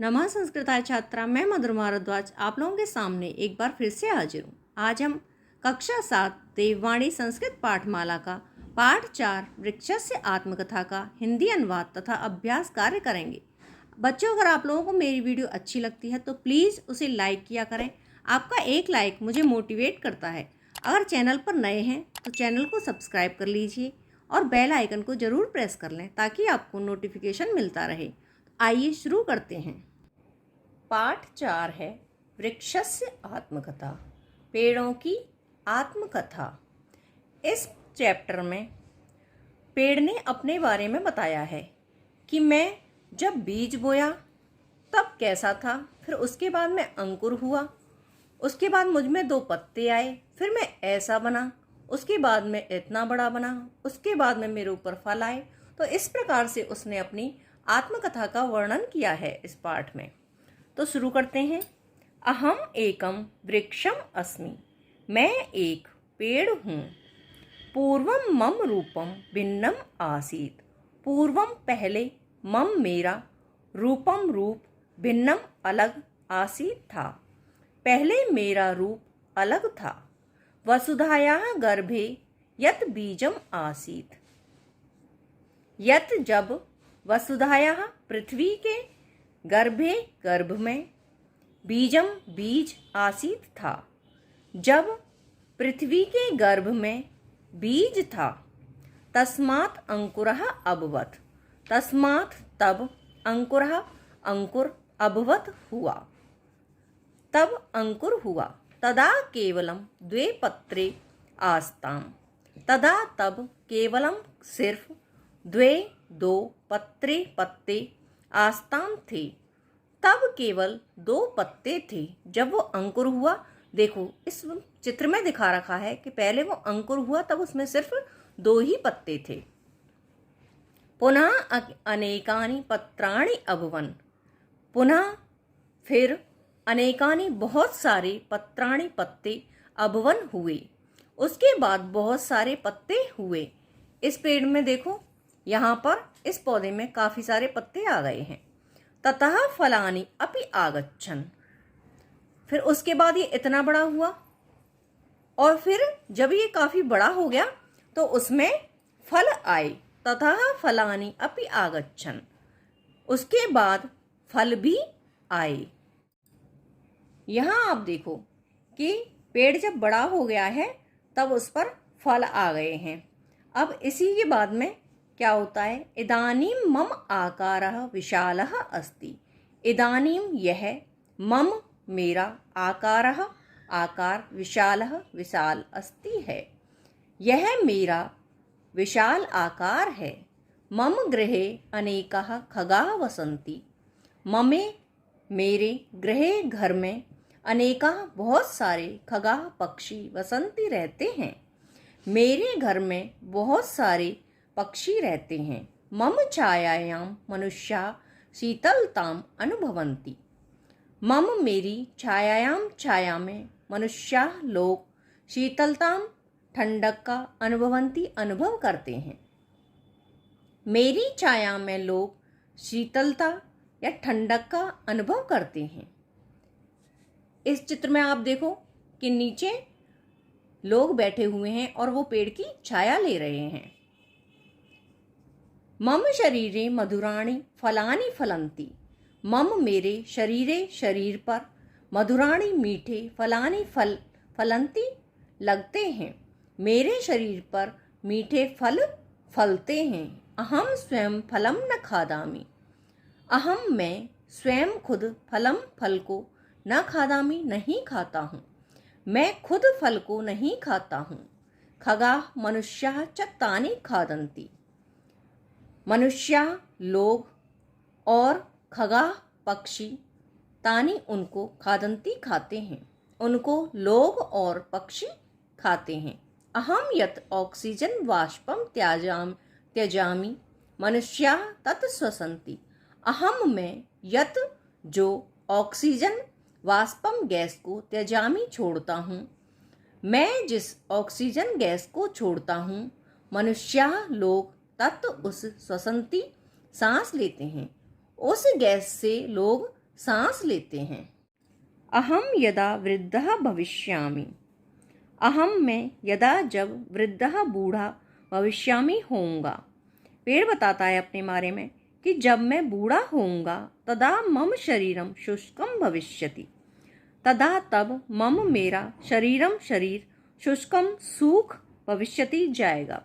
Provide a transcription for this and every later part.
नमः संस्कृताय छात्रा, मैं मधुरमा भारद्वाज आप लोगों के सामने एक बार फिर से हाजिर हूँ। आज हम कक्षा 7 देववाणी संस्कृत पाठमाला का पाठ 4 वृक्षस्य आत्मकथा का हिंदी अनुवाद तथा अभ्यास कार्य करेंगे। बच्चों, अगर आप लोगों को मेरी वीडियो अच्छी लगती है तो प्लीज़ उसे लाइक किया करें। आपका एक लाइक मुझे मोटिवेट करता है। अगर चैनल पर नए हैं तो चैनल को सब्सक्राइब कर लीजिए और बेल आइकन को ज़रूर प्रेस कर लें ताकि आपको नोटिफिकेशन मिलता रहे। आइए शुरू करते हैं। पाठ 4 है वृक्षस्य आत्मकथा, पेड़ों की आत्मकथा। इस चैप्टर में पेड़ ने अपने बारे में बताया है कि मैं जब बीज बोया तब कैसा था, फिर उसके बाद मैं अंकुर हुआ, उसके बाद मुझ में 2 पत्ते आए, फिर मैं ऐसा बना, उसके बाद मैं इतना बड़ा बना, उसके बाद में मेरे ऊपर फल आए। तो इस प्रकार से उसने अपनी आत्मकथा का वर्णन किया है इस पाठ में। तो शुरू करते हैं। अहम एकम वृक्षम अस्मि, मैं एक पेड़ हूँ। पूर्वम मम रूपम भिन्नम आसीत, पूर्वम पहले मम मेरा, रूपम रूप, भिन्नम अलग, आसीत था पहले मेरा रूप अलग था। वसुधायाः गर्भे यत् बीजम आसीत, यत् जब वसुधायाः पृथ्वी के गर्भे गर्भ में, बीजम बीज आसीत था जब पृथ्वी के गर्भ में बीज था। तस्मात् अंकुरः अभवत्, तस्मात् तब अंकुरः अंकुर अभवत् हुआ, तब अंकुर हुआ। तदा केवलम 2 पत्रे आस्ताम, तदा तब केवलम सिर्फ 2 पत्ते आस्ताम थे, तब केवल 2 पत्ते थे जब वो अंकुर हुआ। देखो इस चित्र में दिखा रखा है कि पहले वो अंकुर हुआ तब उसमें सिर्फ 2 ही पत्ते थे। पुनः अनेकानि पत्राणि अभवन्, पुनः फिर अनेकानि बहुत सारे पत्राणि पत्ते अभवन हुए, उसके बाद बहुत सारे पत्ते हुए। इस पेड़ में देखो, यहाँ पर इस पौधे में काफ़ी सारे पत्ते आ गए हैं। ततः फलानि अपि आगच्छन्, फिर उसके बाद ये इतना बड़ा हुआ और फिर जब ये काफ़ी बड़ा हो गया तो उसमें फल आए। ततः फलानि अपि आगच्छन्, उसके बाद फल भी आए। यहाँ आप देखो कि पेड़ जब बड़ा हो गया है तब उस पर फल आ गए हैं। अब इसी के बाद में क्या होता है, इदानीं मम आकारः विशालः अस्ति, इदानीं यह, मम मेरा, आकारः आकार, विशालः विशाल, अस्ति है यह मेरा विशाल आकार है। मम गृहे अनेकाः खगाः वसन्ति, ममे मेरे, गृहे घर में, अनेकाः बहुत सारे, खगाः पक्षी, वसन्ति रहते हैं, मेरे घर में बहुत सारे पक्षी रहते हैं। मम छायायां मनुष्याः शीतलताम अनुभवन्ति, मम मेरी छायायां, छाया में, मनुष्याः लोग, शीतलताम ठंडक का, अनुभवन्ति अनुभव करते हैं। मेरी छाया में लोग शीतलता या ठंडक का अनुभव करते हैं। इस चित्र में आप देखो कि नीचे लोग बैठे हुए हैं और वो पेड़ की छाया ले रहे हैं। मम शरीरे मधुराणि फलानि फलन्ति, मम मेरे शरीरे, शरीर पर, मधुराणि मीठे, फलानि फल, फलन्ति लगते हैं, मेरे शरीर पर मीठे फल फलते हैं। अहम स्वयं फलम न खादामि, अहम मैं स्वयं खुद, फलम फल को, न खादामि नहीं खाता हूँ, मैं खुद फल को नहीं खाता हूँ। खगाः मनुष्याः च तानि खादन्ति, मनुष्य लोग और खगाः पक्षी, तानि उनको, खादन्ति खाते हैं, उनको लोग और पक्षी खाते हैं। अहम यत् ऑक्सीजन वाष्पम त्यजामि मनुष्याः तत् श्वसन्ति, अहम मैं यत् जो ऑक्सीजन वाष्पम गैस को, त्यजामि छोड़ता हूँ, मैं जिस ऑक्सीजन गैस को छोड़ता हूँ, मनुष्याः लोग तत् उस, श्वसन्ति सांस लेते हैं, उस गैस से लोग सांस लेते हैं। अहम यदा वृद्धः भविष्यामि, अहम मैं यदा जब वृद्धः बूढ़ा भविष्यामि होऊंगा। पेड़ बताता है अपने बारे में कि जब मैं बूढ़ा होऊंगा तदा मम शरीरम शुष्कम भविष्यति, तदा तब मम मेरा शरीरम शरीर शुष्कम सूख भविष्यति जाएगा,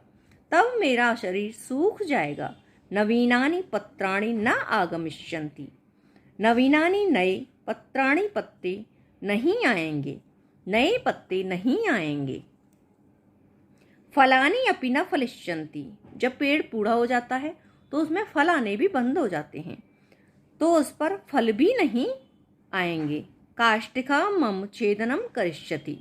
तब मेरा शरीर सूख जाएगा। नवीनानि पत्राणि न आगमिष्यन्ति, नवीनानि नए पत्राणि पत्ते नहीं आएंगे, नए पत्ते नहीं आएंगे। फलानि अपि न फलिष्यन्ति, जब पेड़ बूढ़ा हो जाता है तो उसमें फल आने भी बंद हो जाते हैं, तो उस पर फल भी नहीं आएंगे। काष्टिका मम छेदनम करिष्यति,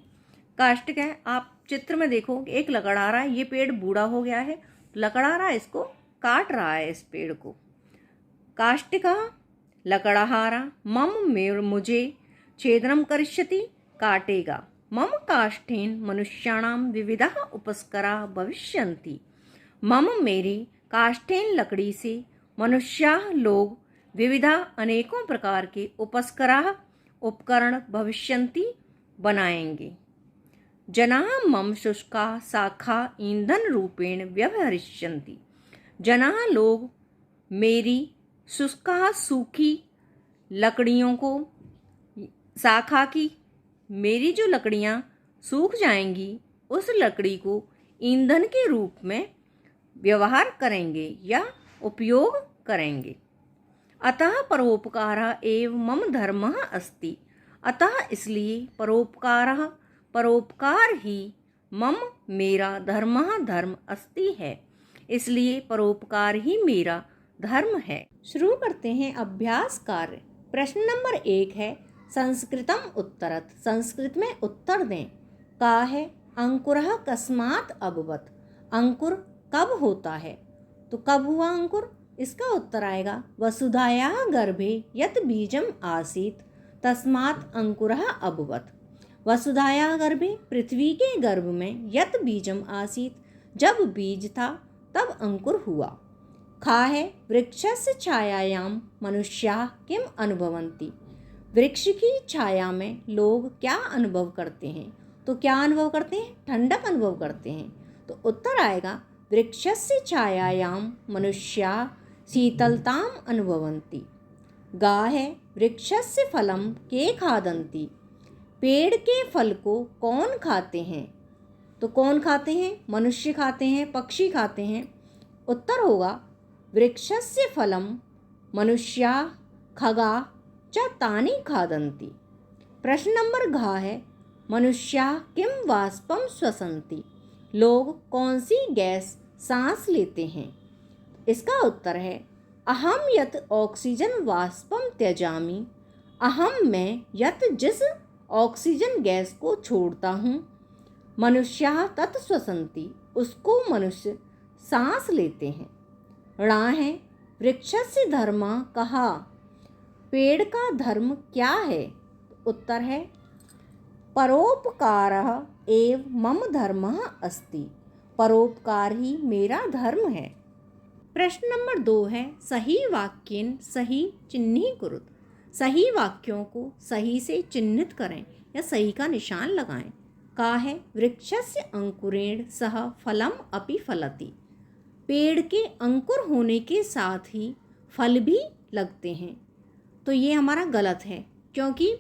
काष्टिक है, आप चित्र में देखो एक लकड़हारा है, ये पेड़ बूढ़ा हो गया है, लकड़हारा इसको काट रहा है इस पेड़ को। काष्टिका लकड़हारा मम मुझे छेदनम करिष्यति काटेगा। मम काष्ठेन मनुष्याणाम विविधः उपस्कराः भविष्यन्ति, मम मेरी काष्ठेन लकड़ी से मनुष्या लोग विविधा अनेकों प्रकार के उपस्कराः उपकरण भविष्यन्ति बनाएंगे। जनाः मम शुष्का शाखा ईंधन रूपेण व्यवहरिष्यन्ति, जनाः लोग मेरी शुष्का सूखी लकड़ियों को, शाखा की मेरी जो लकड़ियाँ सूख जाएंगी उस लकड़ी को ईंधन के रूप में व्यवहार करेंगे या उपयोग करेंगे। अतः परोपकारः एव मम धर्मः अस्ति, अतः इसलिए परोपकार ही मम मेरा धर्मः धर्म अस्ति है, इसलिए परोपकार ही मेरा धर्म है। शुरू करते हैं अभ्यास कार्य। प्रश्न नंबर 1 है संस्कृतम उत्तरत, संस्कृत में उत्तर दें। का है अंकुरः कस्मात् अभवत्, अंकुर कब होता है, तो कब हुआ अंकुर, इसका उत्तर आएगा वसुधायाः गर्भे यत् बीजम आसीत् तस्मात् अंकुरः अभवत्। वसुधायाः गर्भे पृथ्वी के गर्भ में यत् बीजम आसीत्, जब बीज था तब अंकुर हुआ। खा है वृक्षस्य छायायां मनुष्याः किम अनुभवन्ति, वृक्ष की छाया में लोग क्या अनुभव करते हैं, तो क्या अनुभव करते हैं, ठंडक अनुभव करते हैं, तो उत्तर आएगा वृक्षस्य छायायां मनुष्याः शीतलताम अनुभवन्ति। गा है वृक्षस्य फलम के खादन्ति, पेड़ के फल को कौन खाते हैं, तो कौन खाते हैं, मनुष्य खाते हैं, पक्षी खाते हैं। उत्तर होगा वृक्षस्य फलम मनुष्याः खगा च तानि खादन्ति। प्रश्न नंबर घ है मनुष्याः किम वाष्पम श्वसन्ति, लोग कौन सी गैस सांस लेते हैं, इसका उत्तर है अहम यत् ऑक्सीजन वाष्पम त्यजामि, अहम मैं यत् जिस ऑक्सीजन गैस को छोड़ता हूँ, मनुष्याः तत् श्वसन्ति, उसको मनुष्य सांस लेते हैं। णा है वृक्षस्य धर्मः कहा, पेड़ का धर्म क्या है, उत्तर है परोपकारः एव मम धर्मः अस्ति, परोपकार ही मेरा धर्म है। प्रश्न नंबर 2 है सही वाक्येन सही चिह्नीकुरुत, सही वाक्यों को सही से चिन्हित करें या सही का निशान लगाएं। का है वृक्षस्य अंकुरेण सह फलम अपि फलति, पेड़ के अंकुर होने के साथ ही फल भी लगते हैं, तो ये हमारा गलत है, क्योंकि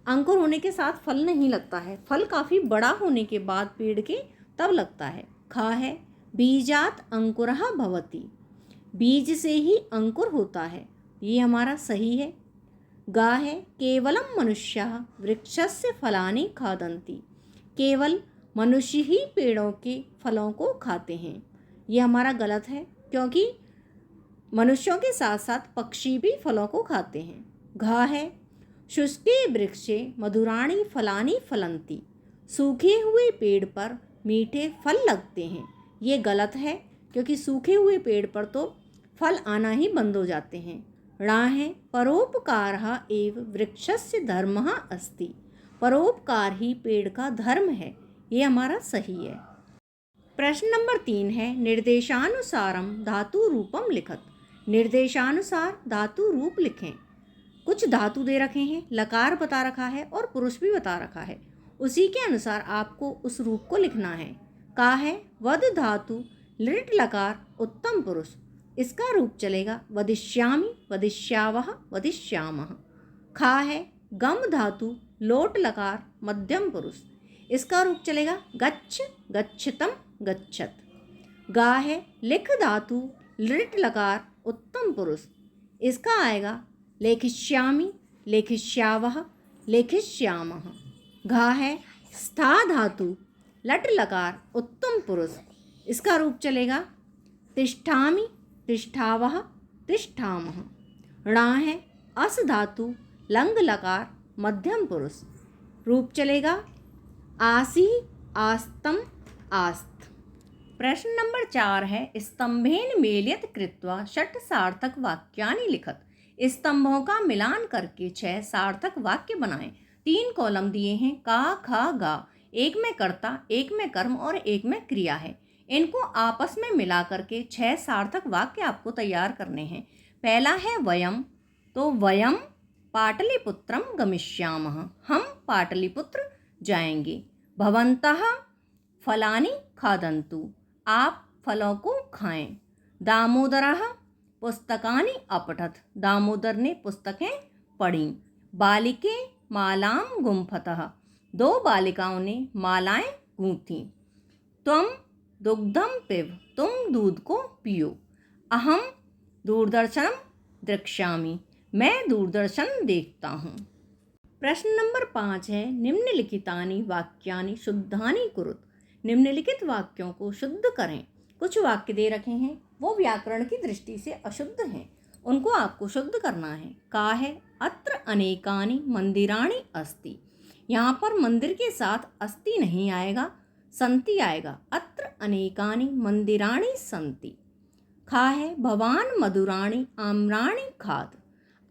अंकुर होने के साथ फल नहीं लगता है, फल काफ़ी बड़ा होने के बाद पेड़ के तब लगता है। खा है बीजात अंकुरः भवति, बीज से ही अंकुर होता है, ये हमारा सही है। गा है केवलम मनुष्याः वृक्षस्य फलानि खादन्ति, केवल मनुष्य ही पेड़ों के फलों को खाते हैं, ये हमारा गलत है, क्योंकि मनुष्यों के साथ साथ पक्षी भी फलों को खाते हैं। घा है शुष्के वृक्षे मधुराणि फलानि फलन्ति, सूखे हुए पेड़ पर मीठे फल लगते हैं, ये गलत है, क्योंकि सूखे हुए पेड़ पर तो फल आना ही बंद हो जाते हैं। णा है परोपकारः एव वृक्षस्य धर्मः अस्ति, परोपकार ही पेड़ का धर्म है, ये हमारा सही है। प्रश्न नंबर 3 है निर्देशानुसारम धातु रूपम लिखत, निर्देशानुसार धातु रूप लिखें। कुछ धातु दे रखे हैं, लकार बता रखा है और पुरुष भी बता रखा है। उसी के अनुसार आपको उस रूप को लिखना है। का है वद धातु लिट लकार उत्तम पुरुष, इसका रूप चलेगा वदिष्यामि, वदिष्यावः, वदिष्यामः। खा है गम धातु लोट लकार मध्यम पुरुष, इसका रूप चलेगा गच्छ, गच्छतम, गच्छत। गा है लिख धातु लिट लकार उत्तम पुरुष, इसका आएगा लेखिष्यामि, लेखिष्यावः, लेखिष्यामः। घा है स्था धातु लट लकार उत्तम पुरुष, इसका रूप चलेगा तिष्ठामि, तिष्ठावः, तिष्ठामः। णा है अस धातु लंग लकार मध्यम पुरुष, रूप चलेगा आसी, आस्तम, आस्त। प्रश्न नंबर 4 है स्तंभेन मेलियत कृत्वा षट् सार्थक वाक्यानि लिखत। स्तंभों का मिलान करके 6 सार्थक वाक्य बनाएं। 3 कॉलम दिए हैं, का, खा, गा। एक में कर्ता, एक में कर्म और एक में क्रिया है। इनको आपस में मिला करके 6 सार्थक वाक्य आपको तैयार करने हैं। पहला है वयम, तो वयम पाटलिपुत्रम गमिष्यामः, हम पाटलिपुत्र जाएंगे। भवन्तः फलानि खादन्तु, आप फलों को खाएं। दामोदरः पुस्तकानि अपठत, दामोदर ने पुस्तकें पढ़ीं। बालिके मालां गुम्फतः, 2 बालिकाओं ने मालाएं गूंथीं। त्वं दुग्धम पिब, तुम दूध को पियो। अहम दूरदर्शनम द्रक्ष्यामि, मैं दूरदर्शन देखता हूँ। प्रश्न नंबर 5 है निम्नलिखितानि वाक्यानि शुद्धानि कुरुत। निम्नलिखित वाक्यों को शुद्ध करें। कुछ वाक्य दे रखे हैं, वो व्याकरण की दृष्टि से अशुद्ध हैं, उनको आपको शुद्ध करना है। का है अत्र अनेकानि मंदिराणि अस्ति, यहाँ पर मंदिर के साथ अस्ति नहीं आएगा, संति आएगा। अत्र अनेकानि मंदिराणि संति। खा है भवान मधुराणि आम्राणि खाद,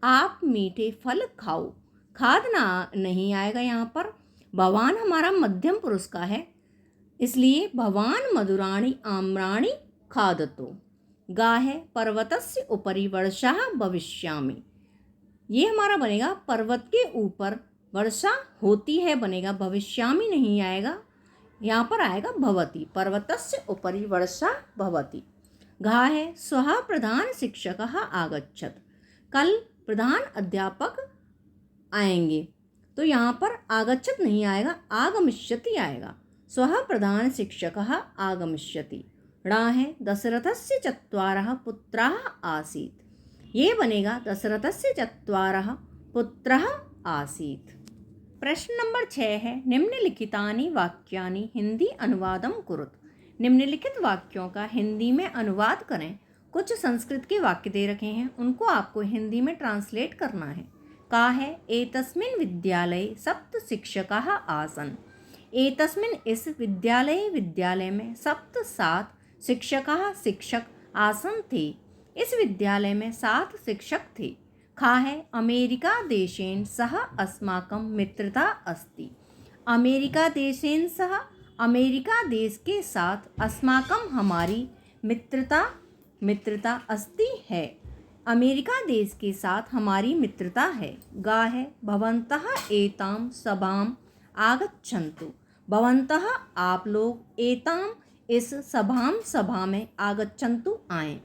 आप मीठे फल खाओ। खाद ना नहीं आएगा यहाँ पर। भवान हमारा मध्यम पुरुष का है, इसलिए भवान मधुराणि आम्राणि खादतो। गा है पर्वतस्य उपरि वर्षा भविष्यामि, ये हमारा बनेगा पर्वत के ऊपर वर्षा होती है बनेगा, भविष्यामि नहीं आएगा, यहाँ पर आएगा भवति। पर्वतस्य उपरि वर्षा भवति। घा है स्वः प्रधान शिक्षकः आगच्छत, कल प्रधान अध्यापक आएंगे, तो यहाँ पर आगच्छत नहीं आएगा, आगमिष्यति आएगा। स्वः प्रधान शिक्षकः आगमिष्यति। णा है दशरथस्य चत्वारः पुत्राः आसीत्, ये बनेगा दशरथस्य चत्वारः पुत्रः आसीत्। प्रश्न नंबर 6 है निम्नलिखितानि वाक्यानि हिंदी अनुवादम कुरुत। निम्नलिखित वाक्यों का हिंदी में अनुवाद करें। कुछ संस्कृत के वाक्य दे रखे हैं, उनको आपको हिंदी में ट्रांसलेट करना है। का है एतस्मिन् विद्यालये 7 शिक्षकाः आसन्, एतस्मिन् इस विद्यालय में 7 शिक्षकाः शिक्षक आसन् थे, इस विद्यालय में 7 शिक्षक थे। खा है अमेरिका देशेन सह अस्माकं मित्रता अस्ति, अमेरिका देशेन सह अमेरिका देश के साथ अस्माकं हमारी मित्रता अस्ति है, अमेरिका देश के साथ हमारी मित्रता है। गा है भवन्तः एतां सभाम आगच्छन्तु, भवन्तः आप लोग एताम इस सभा में आगच्छन्तु आएँ,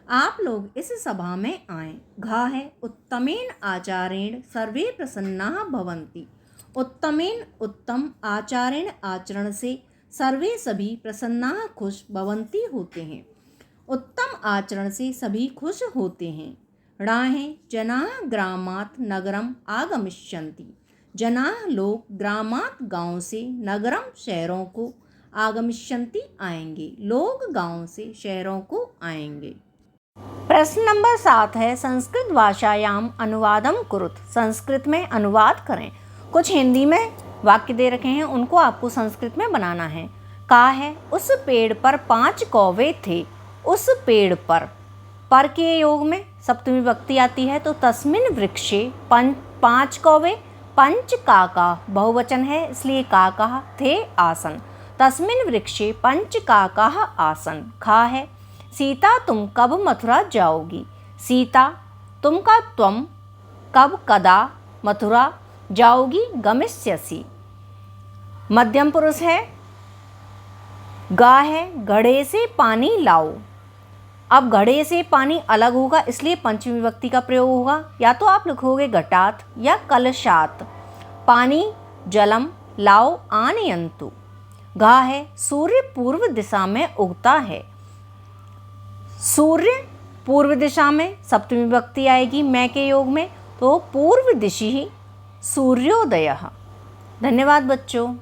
आप लोग इस सभा में आएँ। घा है उत्तमेन आचारेण सर्वे प्रसन्नाः भवन्ति, उत्तमेन उत्तम आचारेण आचरण से सर्वे सभी प्रसन्नाः खुश भवन्ति होते हैं, उत्तम आचरण से सभी खुश होते हैं। णा है जनाः ग्रामात् नगरम आगमिष्यन्ति, जनाः लोग ग्रामात् गाँव से नगरम शहरों को आगमिष्यन्ति आएंगे, लोग गाँव से शहरों को आएंगे। प्रश्न नंबर 7 है संस्कृत भाषायाम अनुवादम कुरुत। संस्कृत में अनुवाद करें। कुछ हिंदी में वाक्य दे रखे हैं, उनको आपको संस्कृत में बनाना है। का है उस पेड़ पर 5 कौवे थे, उस पेड़ पर के योग में सप्तमी विभक्ति आती है, तो तस्मिन वृक्षे 5 कौवे, पंच काका बहुवचन है इसलिए काका थे आसन, तस्मिन वृक्षे 5 काका आसन। खा है सीता तुम कब मथुरा जाओगी, सीता तुम का त्वम कब कदा मथुरा जाओगी गमिष्यसि। मध्यम पुरुष है, गा है, घड़े से पानी लाओ। अब घड़े से पानी अलग होगा इसलिए पंचमी विभक्ति का प्रयोग होगा। या तो आप लिखोगे घटात या कलशात। पानी जलम लाओ आनयन्तु। घा है, सूर्य पूर्व दिशा में उगता है। सूर्य पूर्व दिशा में सप्तमी विभक्ति आएगी मैं के योग में, तो पूर्व दिशि सूर्योदयः। धन्यवाद बच्चों।